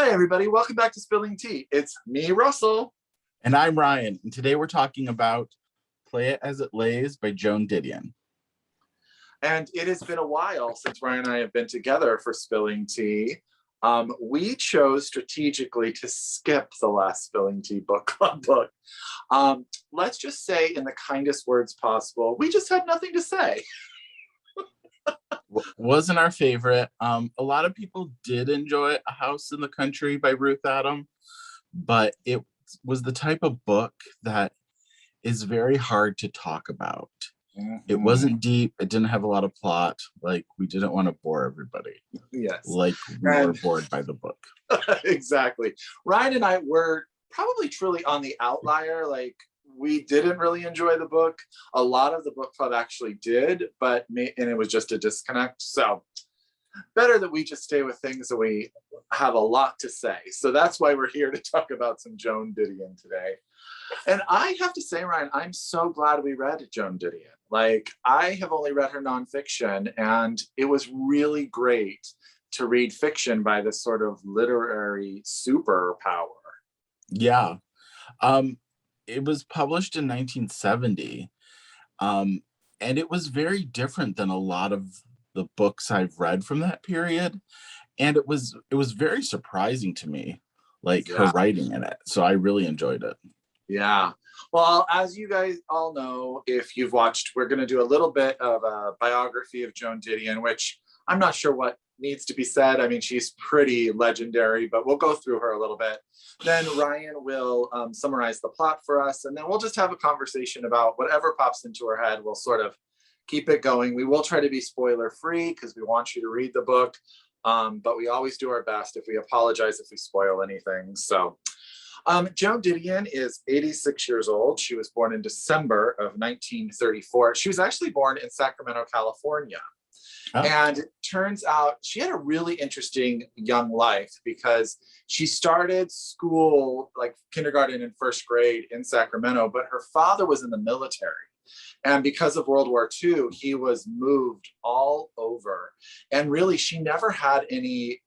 Hi, everybody. Welcome back to Spilling Tea. It's me, Russell. And I'm Ryan, and today we're talking about Play It As It Lays by Joan Didion. And it has been a while since Ryan and I have been together for Spilling Tea. We chose strategically to skip the last Spilling Tea book club book. Let's just say in the kindest words possible, we just had nothing to say. Wasn't our favorite. A lot of people did enjoy A House in the Country by Ruth Adam, but it was the type of book that is very hard to talk about. Mm-hmm. It wasn't deep. It didn't have a lot of plot. Like, we didn't want to bore everybody. Yes. Like we were bored by the book. Exactly. Ryan and I were probably truly on the outlier. Like, we didn't really enjoy the book. A lot of the book club actually did, and it was just a disconnect. So better that we just stay with things that we have a lot to say. So that's why we're here to talk about some Joan Didion today. And I have to say, Ryan, I'm so glad we read Joan Didion. Like, I have only read her nonfiction, and it was really great to read fiction by this sort of literary superpower. Yeah. It was published in 1970. And it was very different than a lot of the books I've read from that period. And it was very surprising to me, like her writing in it. So I really enjoyed it. Yeah. Well, as you guys all know, if you've watched, we're going to do a little bit of a biography of Joan Didion, which I'm not sure what needs to be said. I mean, she's pretty legendary, but we'll go through her a little bit. Then Ryan will summarize the plot for us, and then we'll just have a conversation about whatever pops into her head. We'll sort of keep it going. We will try to be spoiler free because we want you to read the book, but we always do our best. If we apologize if we spoil anything. So Joan Didion is 86 years old. She was born in December of 1934. She was actually born in Sacramento, California. Oh. And it turns out she had a really interesting young life because she started school, like kindergarten and first grade in Sacramento, but her father was in the military. And because of World War II, he was moved all over. And really, she never had any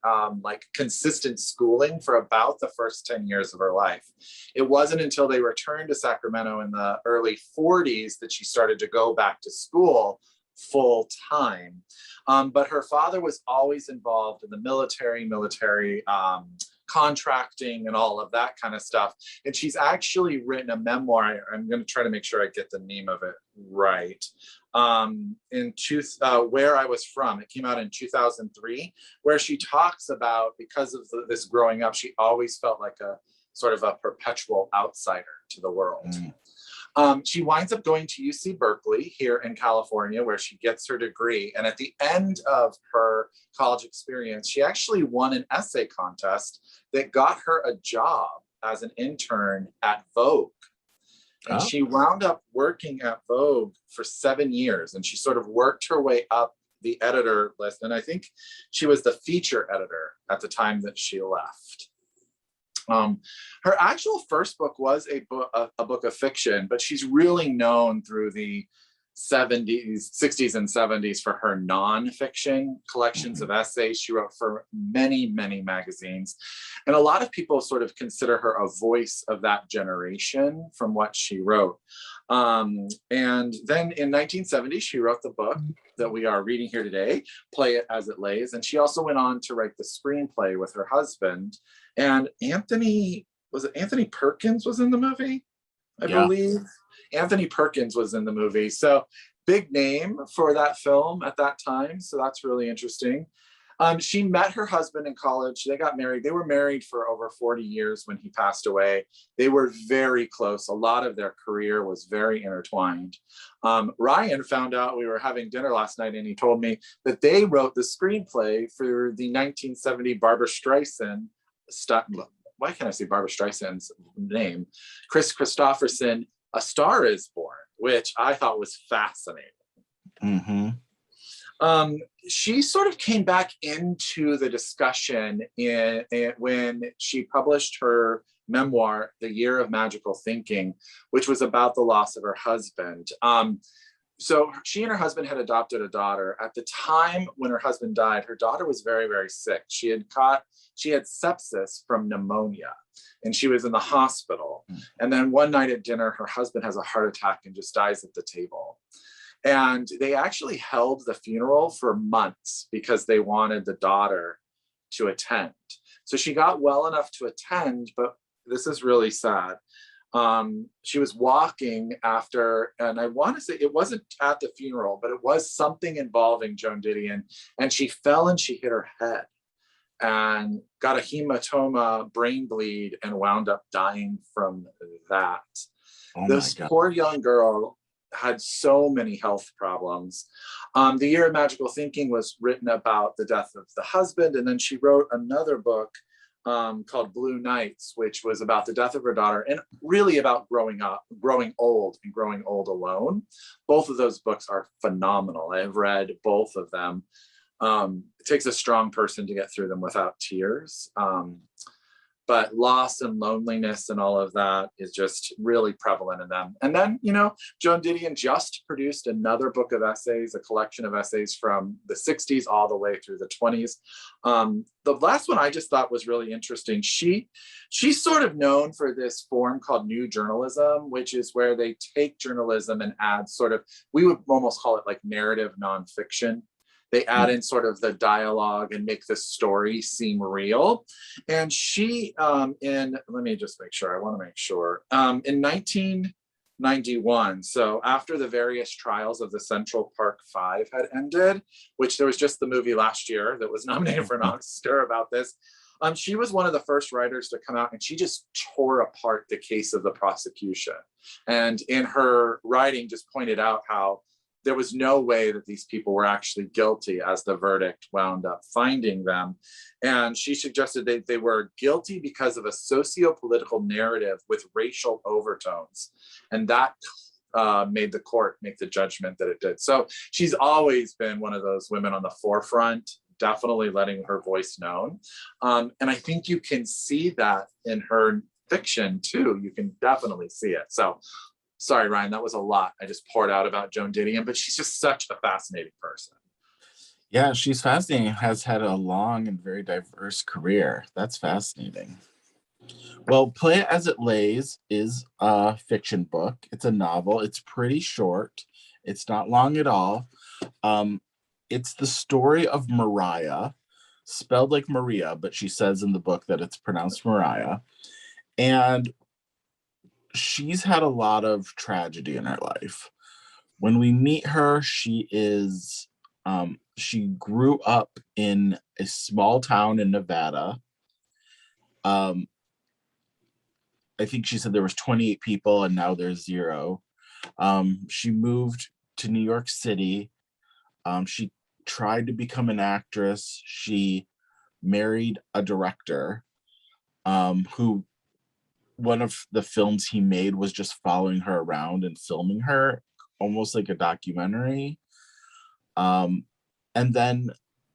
consistent schooling for about the first 10 years of her life. It wasn't until they returned to Sacramento in the early 40s that she started to go back to school full time. But her father was always involved in the military contracting and all of that kind of stuff. And she's actually written a memoir. I'm going to try to make sure I get the name of it right. Where I Was From. It came out in 2003, where she talks about, because of this growing up, she always felt like a sort of a perpetual outsider to the world. She winds up going to UC Berkeley here in California, where she gets her degree. And at the end of her college experience, she actually won an essay contest that got her a job as an intern at Vogue. And she wound up working at Vogue for 7 years. And she sort of worked her way up the editor list. And I think she was the feature editor at the time that she left. Her actual first book was a book of fiction, but she's really known through the 60s and 70s for her nonfiction collections of essays. She wrote for many, many magazines. And a lot of people sort of consider her a voice of that generation from what she wrote. And then in 1970, she wrote the book that we are reading here today, Play It As It Lays. And she also went on to write the screenplay with her husband. And Anthony Perkins was in the movie? I believe. Anthony Perkins was in the movie. So big name for that film at that time. So that's really interesting. She met her husband in college. They got married. They were married for over 40 years when he passed away. They were very close. A lot of their career was very intertwined. Ryan found out, we were having dinner last night, and he told me that they wrote the screenplay for the 1970 Barbra Streisand, why can't I say Barbra Streisand's name? Chris Christopherson, A Star Is Born, which I thought was fascinating. Mm-hmm. She sort of came back into the discussion when she published her memoir, The Year of Magical Thinking, which was about the loss of her husband. so she and her husband had adopted a daughter. At the time when her husband died, her daughter was very, very sick. She had sepsis from pneumonia, and she was in the hospital. And then one night at dinner, her husband has a heart attack and just dies at the table. And they actually held the funeral for months because they wanted the daughter to attend. So she got well enough to attend, but this is really sad. She was walking after, and I want to say it wasn't at the funeral, but it was something involving Joan Didion, and she fell and she hit her head and got a hematoma, brain bleed, and wound up dying from that. Oh This poor young girl had so many health problems. The Year of Magical Thinking was written about the death of the husband, and then she wrote another book called Blue Nights, which was about the death of her daughter and really about growing old and growing old alone. Both of those books are phenomenal. I have read both of them. It takes a strong person to get through them without tears. But loss and loneliness and all of that is just really prevalent in them. And then, Joan Didion just produced another book of essays, a collection of essays from the 60s all the way through the 20s. The last one I just thought was really interesting. She's sort of known for this form called new journalism, which is where they take journalism and add we would almost call it like narrative nonfiction. They add in sort of the dialogue and make the story seem real. And she, let me just make sure, I want to make sure. In 1991, so after the various trials of the Central Park Five had ended, which there was just the movie last year that was nominated for an Oscar about this, she was one of the first writers to come out, and she just tore apart the case of the prosecution. And in her writing just pointed out how there was no way that these people were actually guilty as the verdict wound up finding them. And she suggested they were guilty because of a socio-political narrative with racial overtones. And that made the court make the judgment that it did. So she's always been one of those women on the forefront, definitely letting her voice known. And I think you can see that in her fiction too. You can definitely see it. So sorry, Ryan, that was a lot I just poured out about Joan Didion, but she's just such a fascinating person. Yeah, she's fascinating. Has had a long and very diverse career. That's fascinating. Well, Play It As It Lays is a fiction book. It's a novel. It's pretty short. It's not long at all. It's the story of Mariah, spelled like Maria, but she says in the book that it's pronounced Mariah. And she's had a lot of tragedy in her life. When we meet her, she grew up in a small town in Nevada. I think she said there was 28 people and now there's 0. She moved to New York City. She tried to become an actress. She married a director who one of the films he made was just following her around and filming her, almost like a documentary. And then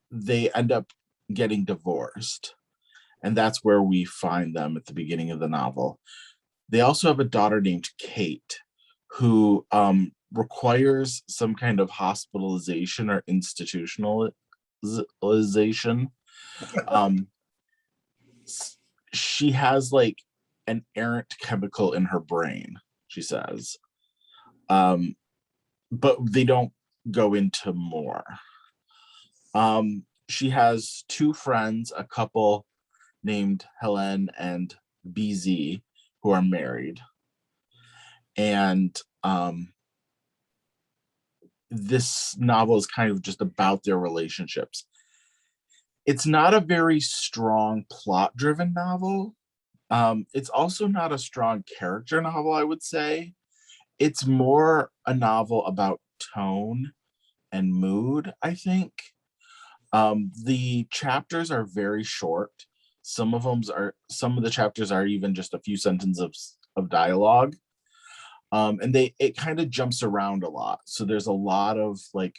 they end up getting divorced. And that's where we find them at the beginning of the novel. They also have a daughter named Kate, who requires some kind of hospitalization or institutionalization. She has like an errant chemical in her brain, she says. But they don't go into more. She has 2 friends, a couple named Helen and BZ, who are married. And this novel is kind of just about their relationships. It's not a very strong plot-driven novel. It's also not a strong character novel, I would say. It's more a novel about tone and mood, I think. The chapters are very short. Some of the chapters are even just a few sentences of dialogue. And it kind of jumps around a lot. So there's a lot of like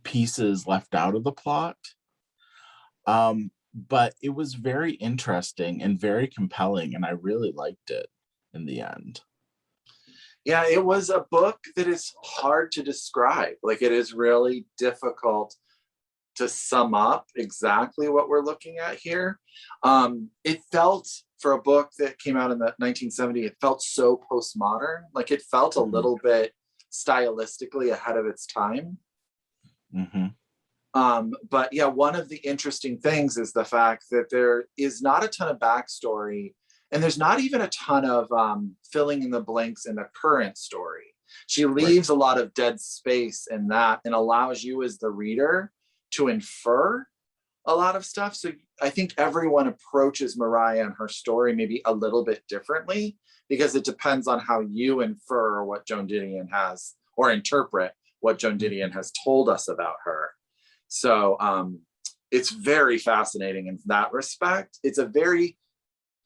pieces left out of the plot. But it was very interesting and very compelling, and I really liked it in the end. Yeah, it was a book that is hard to describe. Like, it is really difficult to sum up exactly what we're looking at here. It felt, for a book that came out in the 1970s, it felt so postmodern. Like, it felt a Mm-hmm. little bit stylistically ahead of its time. Mm-hmm. But yeah, one of the interesting things is the fact that there is not a ton of backstory, and there's not even a ton of filling in the blanks in the current story. She Right. leaves a lot of dead space in that and allows you as the reader to infer a lot of stuff. So I think everyone approaches Mariah and her story maybe a little bit differently, because it depends on how you infer what Joan Didion has, or interpret what Joan Didion has told us about her. So it's very fascinating in that respect. It's a very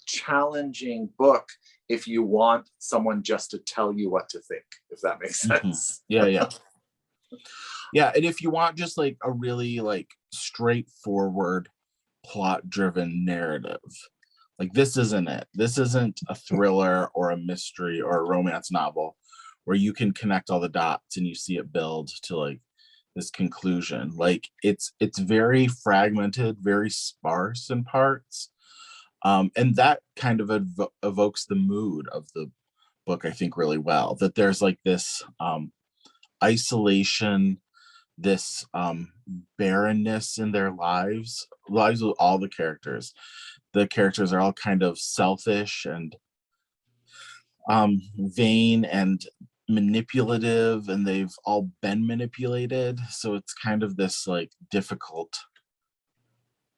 challenging book if you want someone just to tell you what to think, if that makes Mm-hmm. sense. Yeah, yeah. Yeah, and if you want just like a really like straightforward plot driven narrative, like this isn't it. This isn't a thriller or a mystery or a romance novel where you can connect all the dots and you see it build to like this conclusion. Like it's very fragmented, very sparse in parts. And that kind of evokes the mood of the book, I think, really well. That there's like this isolation, this barrenness in their lives with all the characters. The characters are all kind of selfish and vain and manipulative, and they've all been manipulated, so it's kind of this like difficult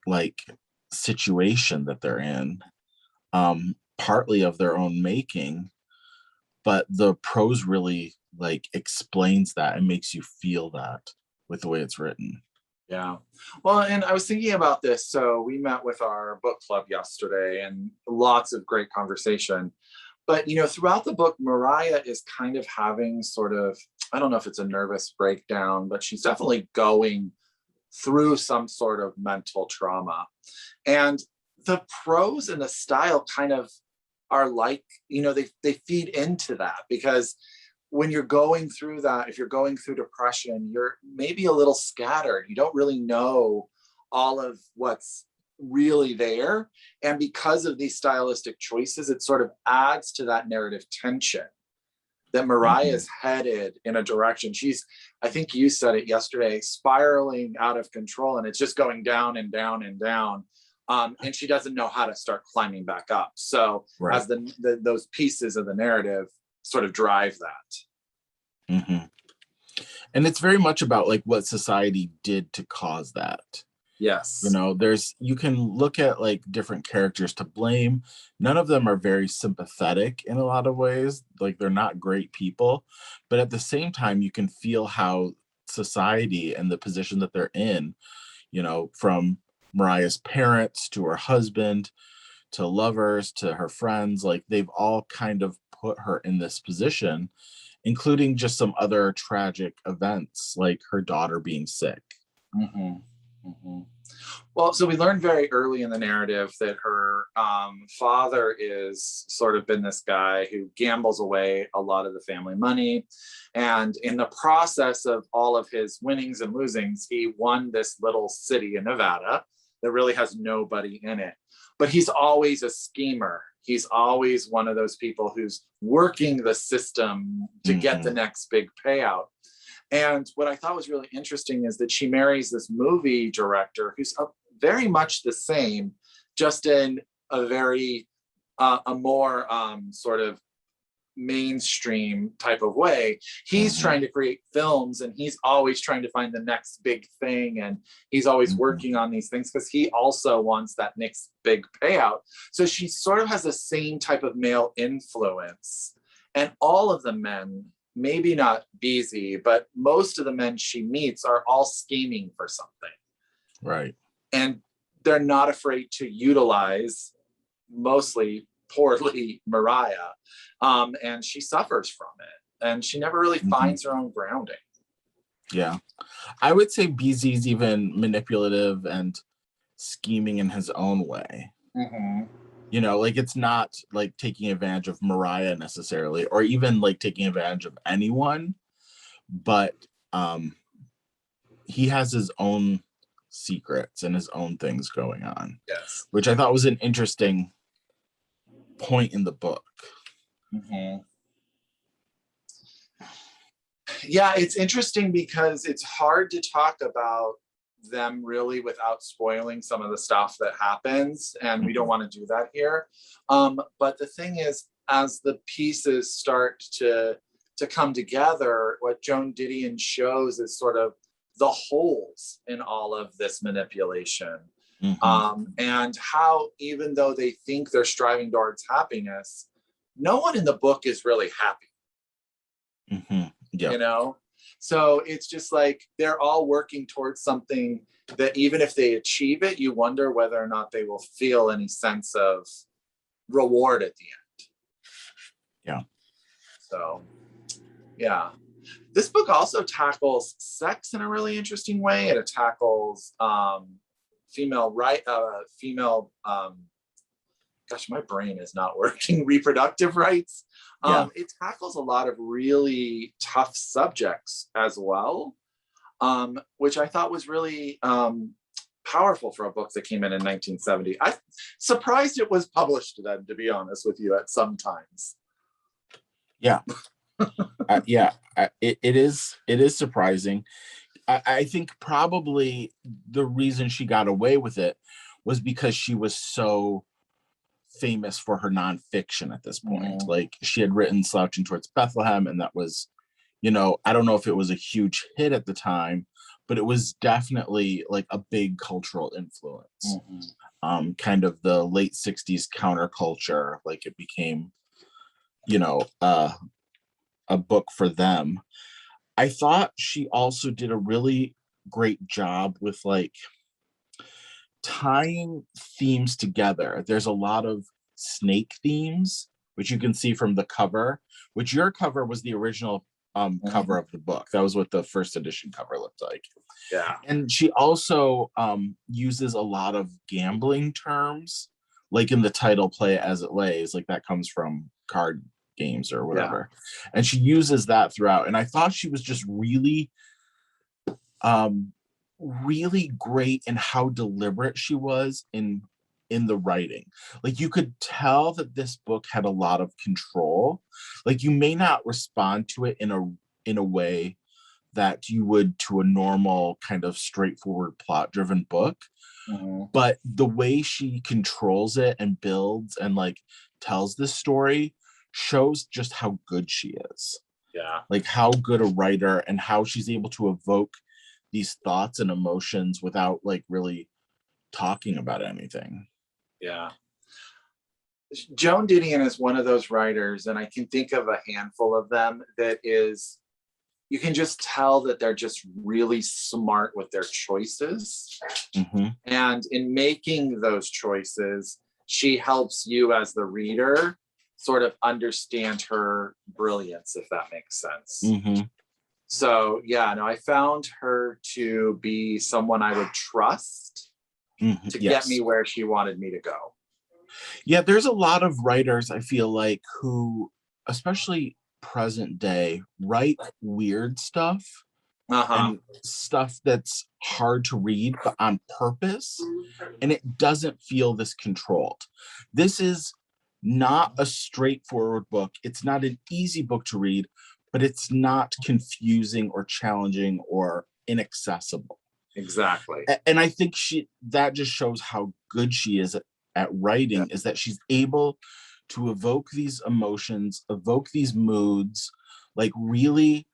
like situation that they're in, partly of their own making, but the prose really like explains that and makes you feel that with the way it's written. Yeah. Well, and I was thinking about this. So we met with our book club yesterday and lots of great conversation. But, throughout the book, Mariah is kind of having sort of, I don't know if it's a nervous breakdown, but she's definitely going through some sort of mental trauma. And the prose and the style kind of are like, they feed into that, because when you're going through that, if you're going through depression, you're maybe a little scattered. You don't really know all of what's really there. And because of these stylistic choices, it sort of adds to that narrative tension that Mariah Mhm. is headed in a direction. She's, I think you said it yesterday, spiraling out of control, and it's just going down and down and down. And she doesn't know how to start climbing back up. So Right. as those pieces of the narrative sort of drive that. Hmm. And it's very much about like what society did to cause that. Yes. You can look at like different characters to blame. None of them are very sympathetic in a lot of ways. Like they're not great people, but at the same time, you can feel how society and the position that they're in, from Mariah's parents to her husband to lovers to her friends, like they've all kind of put her in this position, including just some other tragic events like her daughter being sick. Mm-hmm. Mm-hmm. Well, so we learned very early in the narrative that her father is sort of been this guy who gambles away a lot of the family money. And in the process of all of his winnings and losings, he won this little city in Nevada that really has nobody in it. But he's always a schemer. He's always one of those people who's working the system to get the Mhm. next big payout. And what I thought was really interesting is that she marries this movie director who's very much the same, just in a very a more sort of mainstream type of way. He's Mhm. trying to create films, and he's always trying to find the next big thing, and he's always Mhm. working on these things because he also wants that next big payout. So she sort of has the same type of male influence, and all of the men, maybe not Beezy, but most of the men she meets are all scheming for something, Right. and they're not afraid to utilize, mostly poorly, Mariah. And she suffers from it, and she never really Mhm. finds her own grounding. Yeah. I would say BZ's even manipulative and scheming in his own way. Mm-hmm. You know, like it's not like taking advantage of Mariah necessarily, or even like taking advantage of anyone, but he has his own secrets and his own things going on. Yes. Which I thought was an interesting point in the book. Mm-hmm. Yeah, it's interesting because it's hard to talk about them really without spoiling some of the stuff that happens, and we don't want to do that here. But the thing is, as the pieces start to come together, what Joan Didion shows is sort of the holes in all of this manipulation. And how, even though they think they're striving towards happiness, no one in the book is really happy. Yeah. You know, so it's just like they're all working towards something that even if they achieve it, you wonder whether or not they will feel any sense of reward at the end. Yeah. So yeah, this book also tackles sex in a really interesting way. It tackles female gosh, my brain is not working, reproductive rights. It tackles a lot of really tough subjects as well, which I thought was really powerful for a book that came in 1970. I'm surprised it was published then, to be honest with you, at some times. Yeah. It is surprising. I think probably the reason she got away with it was because she was so famous for her nonfiction at this point. Like she had written Slouching Towards Bethlehem, and that was, you know, I don't know if it was a huge hit at the time, but it was definitely like a big cultural influence. Kind of the late 60s counterculture, like it became, you know, a book for them. I thought she also did a really great job with like tying themes together. There's a lot of snake themes, which you can see from the cover, which your cover was the original cover of the book. That was what the first edition cover looked like. Yeah. And she also uses a lot of gambling terms, like in the title Play It As It Lays, like that comes from card games or whatever. And she uses that throughout. And I thought she was just really really great in how deliberate she was in the writing. Like you could tell that this book had a lot of control. Like you may not respond to it in a way that you would to a normal kind of straightforward plot driven book, but the way she controls it and builds and like tells this story shows just how good she is. Like how good a writer, and how she's able to evoke these thoughts and emotions without like really talking about anything. Joan Didion is one of those writers, and I can think of a handful of them, that is, you can just tell that they're just really smart with their choices. And in making those choices, she helps you as the reader sort of understand her brilliance, if that makes sense. So yeah, no, I found her to be someone I would trust to get me where she wanted me to go. Yeah, there's a lot of writers, I feel like, who, especially present day, write weird stuff and stuff that's hard to read, but on purpose, and it doesn't feel this controlled. This is not a straightforward book. It's not an easy book to read, but it's not confusing or challenging or inaccessible. Exactly. And I think that just shows how good she is at writing, is that she's able to evoke these emotions, evoke these moods, like really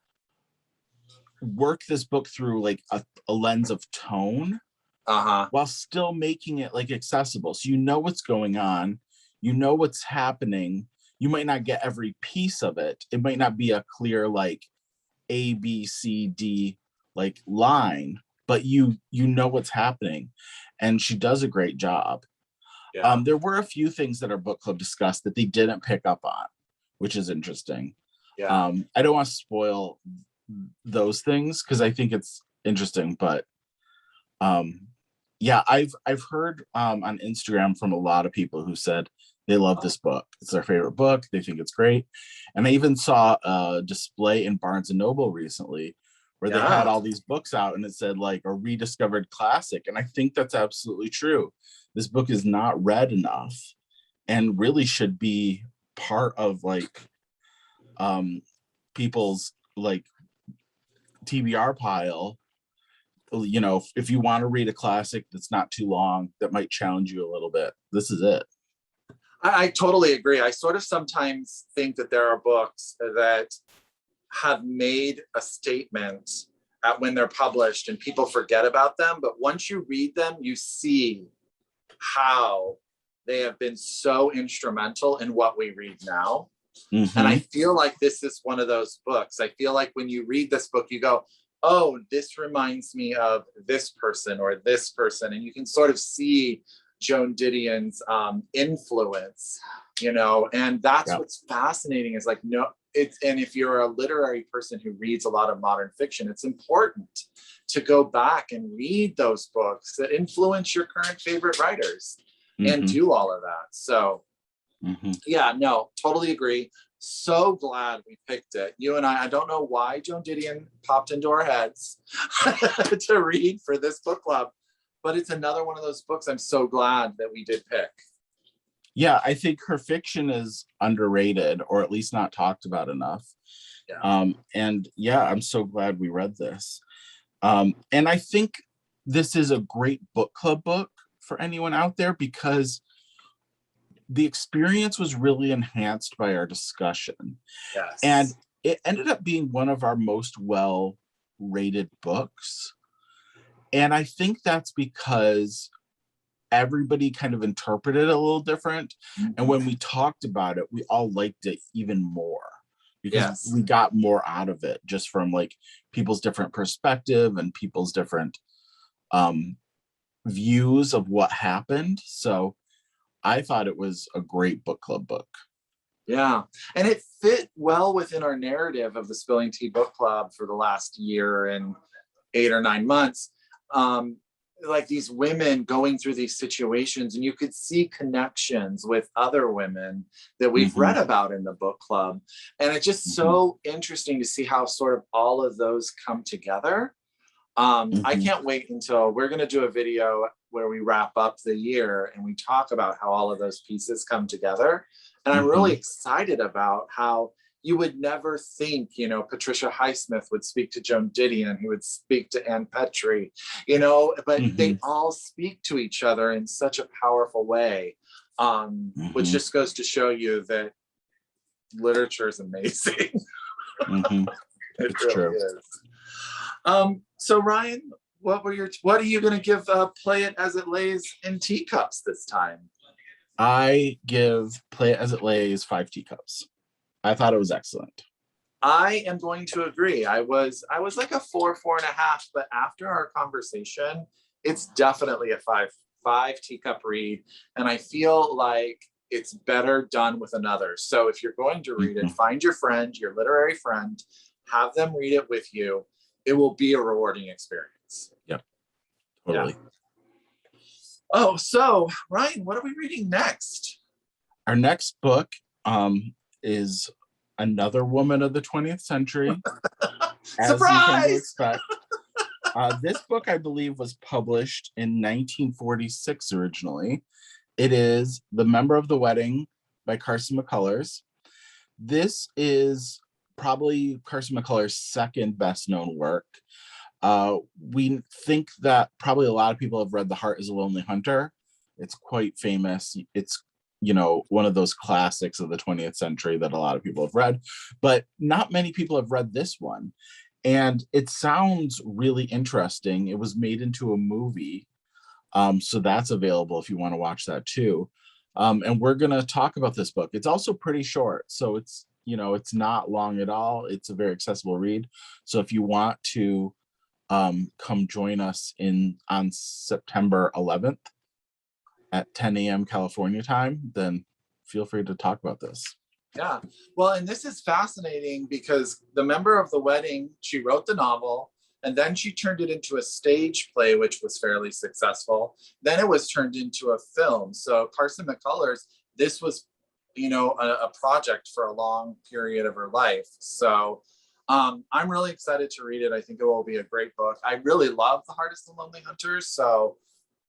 work this book through like a lens of tone, while still making it like accessible. So you know what's going on, you know what's happening. You might not get every piece of it. It might not be a clear like A, B, C, D like line, but you know what's happening, and she does a great job. There were a few things that our book club discussed that they didn't pick up on, which is interesting. I don't want to spoil those things because I think it's interesting, but I've heard on Instagram from a lot of people who said They love this book. It's their favorite book. They think it's great. And I even saw a display in Barnes and Noble recently where they had all these books out and it said like a rediscovered classic. And I think that's absolutely true. This book is not read enough and really should be part of like people's like TBR pile. You know, if you want to read a classic that's not too long, that might challenge you a little bit, this is it. I totally agree. I sort of sometimes think that there are books that have made a statement when they're published and people forget about them. But once you read them, you see how they have been so instrumental in what we read now. And I feel like this is one of those books. I feel like when you read this book, you go, oh, this reminds me of this person or this person. And you can sort of see Joan Didion's influence, you know, and that's what's fascinating is like, no, it's, and if you're a literary person who reads a lot of modern fiction, it's important to go back and read those books that influence your current favorite writers and do all of that. So yeah, no, totally agree. So glad we picked it. You and I don't know why Joan Didion popped into our heads to read for this book club, but it's another one of those books I'm so glad that we did pick. Yeah, I think her fiction is underrated or at least not talked about enough. And yeah, I'm so glad we read this. And I think this is a great book club book for anyone out there because the experience was really enhanced by our discussion. Yes. And it ended up being one of our most well-rated books. And I think that's because everybody kind of interpreted it a little different. And when we talked about it, we all liked it even more because we got more out of it just from like people's different perspective and people's different views of what happened. So I thought it was a great book club book. Yeah. And it fit well within our narrative of the Spilling Tea Book Club for the last year and 8 or 9 months. Like these women going through these situations, and you could see connections with other women that we've read about in the book club. And it's just so interesting to see how sort of all of those come together. I can't wait until we're going to do a video where we wrap up the year and we talk about how all of those pieces come together. And I'm really excited about how you would never think, you know, Patricia Highsmith would speak to Joan Didion, who would speak to Anne Petrie, you know, but they all speak to each other in such a powerful way, which just goes to show you that literature is amazing. It really is. So Ryan, what are you going to give Play It As It Lays in teacups this time? I give Play It As It Lays 5 teacups. I thought it was excellent. I am going to agree. I was like a 4.5, but after our conversation, it's definitely a five teacup read. And I feel like it's better done with another. So if you're going to read it, find your friend, your literary friend, have them read it with you. It will be a rewarding experience. Yep. Totally. Yeah. Oh, so Ryan, what are we reading next? Our next book is another woman of the 20th century. Surprise! This book, I believe, was published in 1946 originally. It is The Member of the Wedding by Carson McCullers. This is probably Carson McCullers' second best known work. We think that probably a lot of people have read The Heart is a Lonely Hunter. It's quite famous. It's, you know, one of those classics of the 20th century that a lot of people have read, but not many people have read this one. And it sounds really interesting. It was made into a movie. So that's available if you want to watch that too. And we're going to talk about this book. It's also pretty short. So it's, you know, it's not long at all. It's a very accessible read. So if you want to come join us on September 11th at 10 a.m. California time, then feel free to talk about this. Yeah. Well, and this is fascinating because The Member of the Wedding, she wrote the novel, and then she turned it into a stage play, which was fairly successful. Then it was turned into a film. So Carson McCullers, this was, you know, a project for a long period of her life. So I'm really excited to read it. I think it will be a great book. I really love The Hardest and Lonely Hunters, so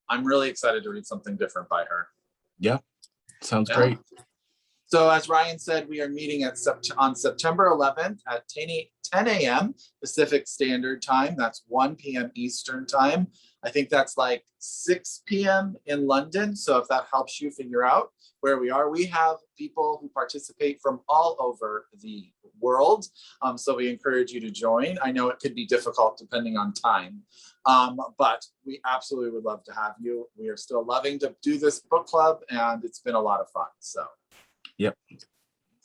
I'm really excited to read something different by her. Yeah, sounds great. So as Ryan said, we are meeting on September 11th at 10 a.m. Pacific Standard Time. That's 1 p.m. Eastern Time. I think that's like 6 p.m. in London. So if that helps you figure out where we are, we have people who participate from all over the world. So we encourage you to join. I know it could be difficult depending on time, but we absolutely would love to have you. We are still loving to do this book club, and it's been a lot of fun. So. Yep.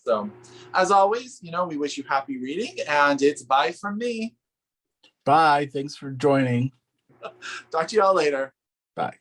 So, as always, you know, we wish you happy reading, and it's bye from me. Bye. Thanks for joining. Talk to you all later. Bye.